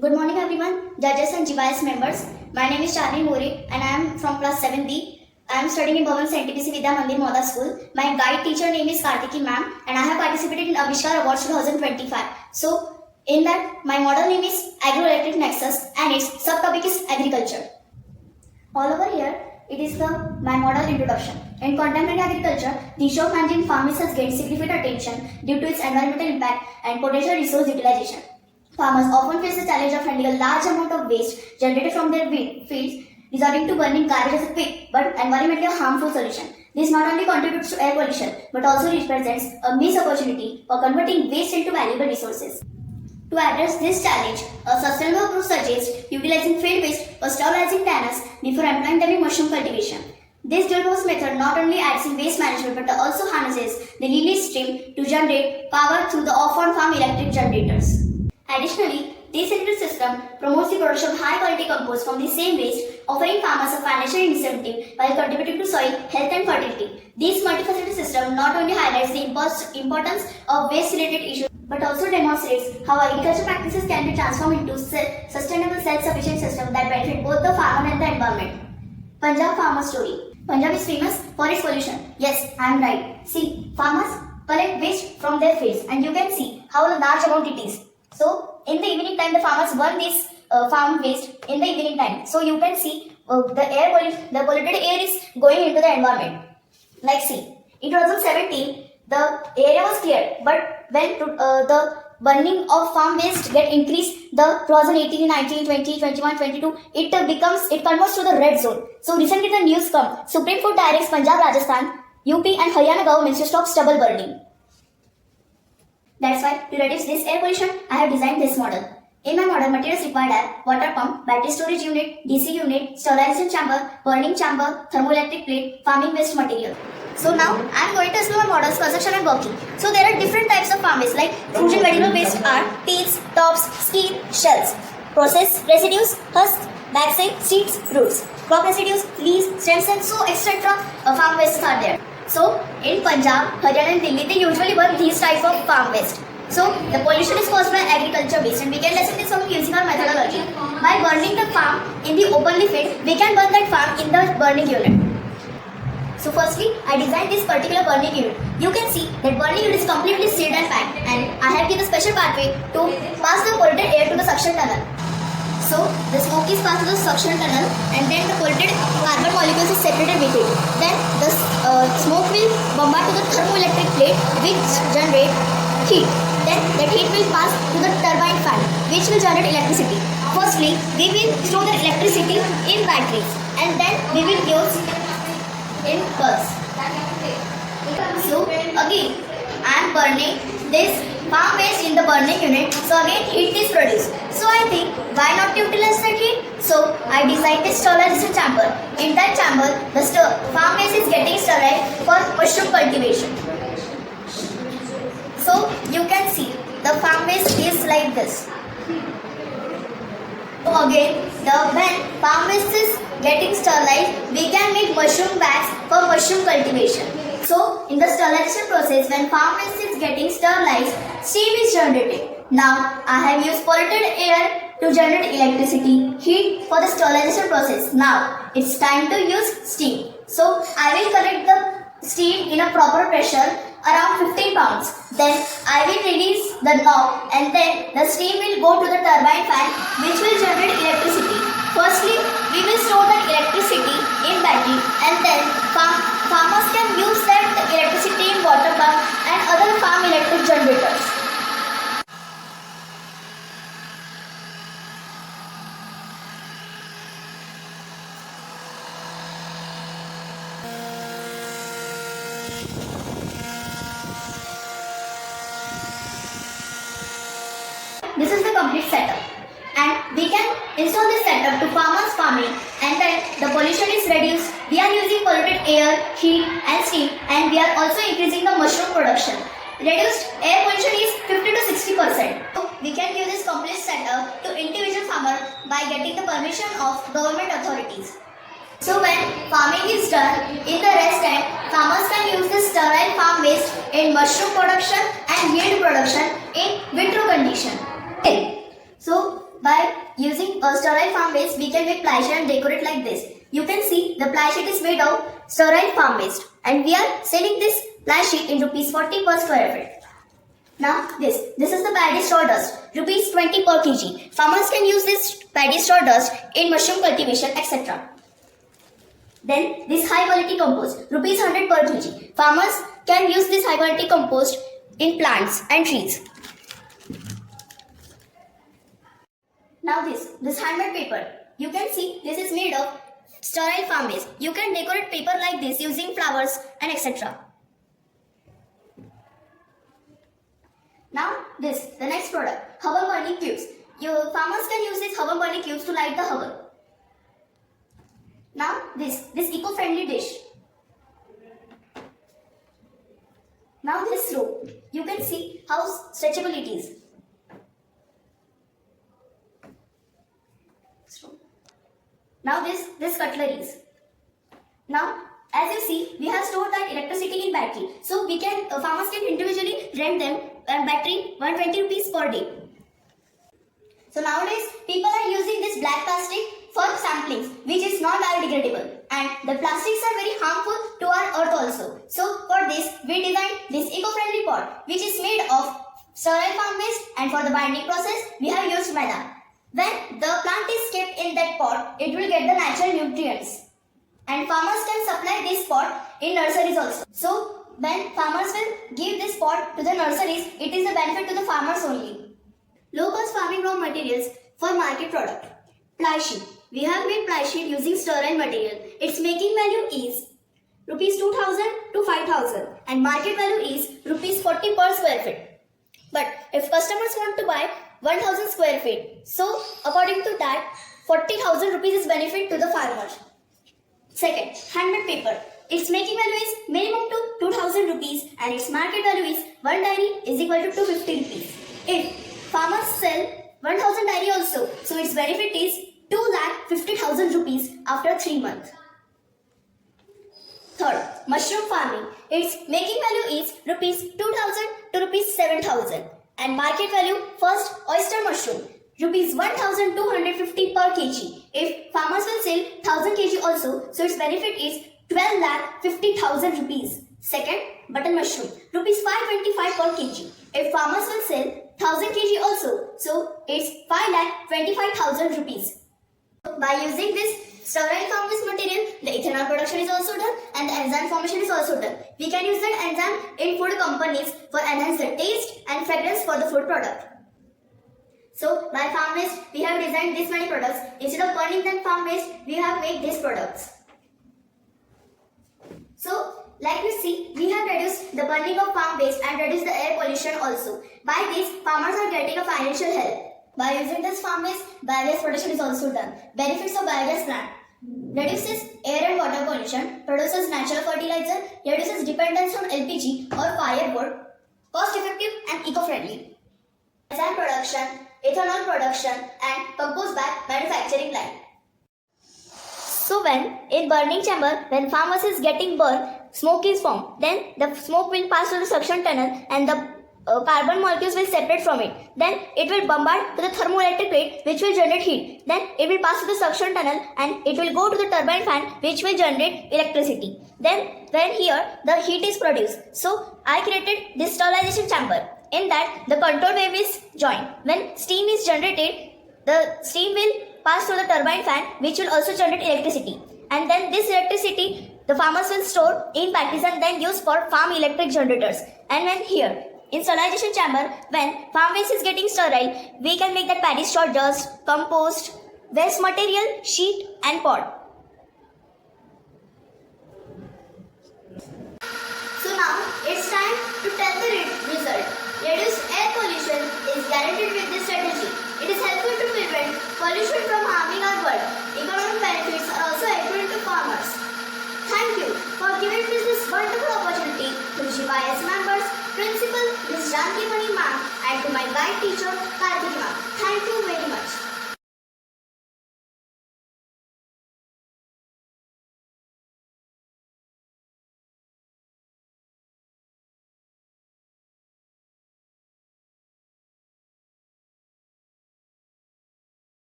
Good morning everyone, judges and GYS members. My name is Charlie More and I am from class 7D. I am studying in Bhavan St. TPC Vidya Mandir Moda School. My guide teacher name is Kartiki ma'am and I have participated in Avishkar Awards 2025. So, in that, my model name is Agroelectric Nexus and its subtopic is agriculture. All over here, it is my model introduction. In contemporary agriculture, the issue of managing farmers has gained significant attention due to its environmental impact and potential resource utilization. Farmers often face the challenge of handling a large amount of waste generated from their fields, resorting to burning garbage as a quick but environmentally harmful solution. This not only contributes to air pollution but also represents a missed opportunity for converting waste into valuable resources. To address this challenge, a sustainable approach suggests utilizing field waste or sterilizing tanners before employing them in mushroom cultivation. This dual-purpose method not only aids in waste management but also harnesses the release stream to generate power through the off-on-farm electric generators. Additionally, this integrated system promotes the production of high-quality compost from the same waste, offering farmers a financial incentive while contributing to soil health and fertility. This multifaceted system not only highlights the importance of waste-related issues but also demonstrates how agriculture practices can be transformed into sustainable self-sufficient systems that benefit both the farmer and the environment. Punjab farmer story. Punjab is famous for its pollution. Yes, I am right. See, farmers collect waste from their fields and you can see how large amount it is. So, in the evening time, the farmers burn this farm waste in the evening time. So, you can see the polluted air is going into the environment. Like see, in 2017, the area was cleared, but when the burning of farm waste get increased, the 2018, 19, 20, 21, 22, it converts to the red zone. So, recently the news come, Supreme Court directs Punjab, Rajasthan, UP and Haryana governments to stop stubble burning. That's why, to reduce this air pollution, I have designed this model. In my model, materials required are water pump, battery storage unit, DC unit, sterilization chamber, burning chamber, thermoelectric plate, farming waste material. So now, I am going to explore my model's construction and working. So there are different types of farm waste like fruit and vegetable waste are peels, tops, skin, shells, processed residues, husks, backside, seeds, roots, crop residues, leaves, stems and so etc. Farm wastes are there. So, in Punjab, Haryana and Delhi, they usually burn these types of farm waste. So, the pollution is caused by agriculture waste and we can lessen this from using our methodology. By burning the farm in the openly field, we can burn that farm in the burning unit. So, firstly, I designed this particular burning unit. You can see that burning unit is completely sealed and packed and I have given a special pathway to pass the polluted air to the suction tunnel. So, the smoke is passed to the suction tunnel and then the polluted carbon molecules is separated with it. Then the smoke will bombard to the thermoelectric plate which generate heat. Then that heat will pass to the turbine fan which will generate electricity. Firstly, we will store the electricity in batteries and then we will use in bulbs. So, again, I am burning this farm waste in the burning unit, so again heat is produced. So I think why not utilize that heat? So I designed this sterilization chamber. In that chamber, the farm waste is getting sterilized for mushroom cultivation. So you can see the farm waste is like this. So again, when farm waste is getting sterilized, we can make mushroom bags for mushroom cultivation. So, in the sterilization process, when farm waste is getting sterilized, steam is generated. Now, I have used polluted air to generate electricity, heat for the sterilization process. Now, it's time to use steam. So, I will collect the steam in a proper pressure around 15 pounds. Then, I will release the knob and then the steam will go to the turbine fan which will generate electricity. Firstly, we will store the electricity in battery and then farmers can use that electricity in water pump and other farm electric generators. This is the complete setup. And we can install this setup to farmers farming and then the pollution is reduced. We are using polluted air, heat and steam and we are also increasing the mushroom production. Reduced air pollution is 50 to 60%. So we can use this complete setup to individual farmer by getting the permission of government authorities. So when farming is done, in the rest time, farmers can use this sterile farm waste in mushroom production and yield production in vitro condition. Okay. So By using a sterile farm waste, we can make ply sheet and decorate like this. You can see the ply sheet is made of sterile farm waste, and we are selling this ply sheet in rupees 40 per square feet. Now this is the paddy straw dust, rupees 20 per kg. Farmers can use this paddy straw dust in mushroom cultivation, etc. Then this high quality compost, rupees 100 per kg. Farmers can use this high quality compost in plants and trees. Now this handmade paper. You can see this is made of sterile farm waste. You can decorate paper like this using flowers and etc. Now the next product, hover burning cubes. Your farmers can use these hover burning cubes to light the hover. Now this eco-friendly dish. Now this rope. You can see how stretchable it is. Now this cutleries. Now as you see, we have stored that electricity in battery, so we can farmers can individually rent them battery 120 rupees per day. So nowadays people are using this black plastic for samplings, which is not biodegradable, and the plastics are very harmful to our earth also. So for this we designed this eco-friendly pot, which is made of sterile farm waste, and for the binding process we have used maida. When the plant is kept in that pot, it will get the natural nutrients. And farmers can supply this pot in nurseries also. So when farmers will give this pot to the nurseries, it is a benefit to the farmers only. Low cost farming raw materials for market product. Ply sheet. We have made ply sheet using sterile material. Its making value is rupees 2000 to 5000 and market value is rupees 40 per square feet. But if customers want to buy 1000 square feet, so according to that 40,000 rupees is benefit to the farmer. Second, handmade paper. Its making value is minimum to 2000 rupees and its market value is 1 diary is equal to 250 rupees. If farmers sell 1000 diary also, so its benefit is 2,50,000 rupees after 3 months. Third, mushroom farming. Its making value is rupees 2000 to rupees 7000 and market value first oyster mushroom rupees 1250 per kg. If farmers will sell 1000 kg also, so its benefit is 12,50,000 rupees. Second, button mushroom rupees 525 per kg. If farmers will sell 1000 kg also, so it's 5,25,000 rupees. By using this sterile farm waste material, the ethanol production is also done and the enzyme formation is also done. We can use that enzyme in food companies for enhance the taste and fragrance for the food product. So by farm waste, we have designed these many products. Instead of burning them farm waste, we have made these products. So like you see, we have reduced the burning of farm waste and reduced the air pollution also. By this, farmers are getting a financial help. By using this farm waste, biogas production is also done. Benefits of biogas plant: reduces air and water pollution, produces natural fertilizer, reduces dependence on LPG or firewood, cost effective and eco-friendly. Enzyme production, ethanol production and compost bag manufacturing line. So when in burning chamber, when farmers is getting burned, smoke is formed. Then the smoke will pass through the suction tunnel and the carbon molecules will separate from it. Then it will bombard to the thermoelectric plate which will generate heat. Then it will pass to the suction tunnel and it will go to the turbine fan which will generate electricity. Then when here the heat is produced. So I created this sterilization chamber. In that the control wave is joined. When steam is generated, the steam will pass through the turbine fan which will also generate electricity. And then this electricity the farmers will store in batteries and then use for farm electric generators. And when here in sterilization chamber, when farm waste is getting sterile, we can make that paddy straw dust, compost, waste material, sheet and pot. So now it's time to tell the result. Reduced air pollution is guaranteed with this strategy. It is helpful to prevent pollution from harming our world.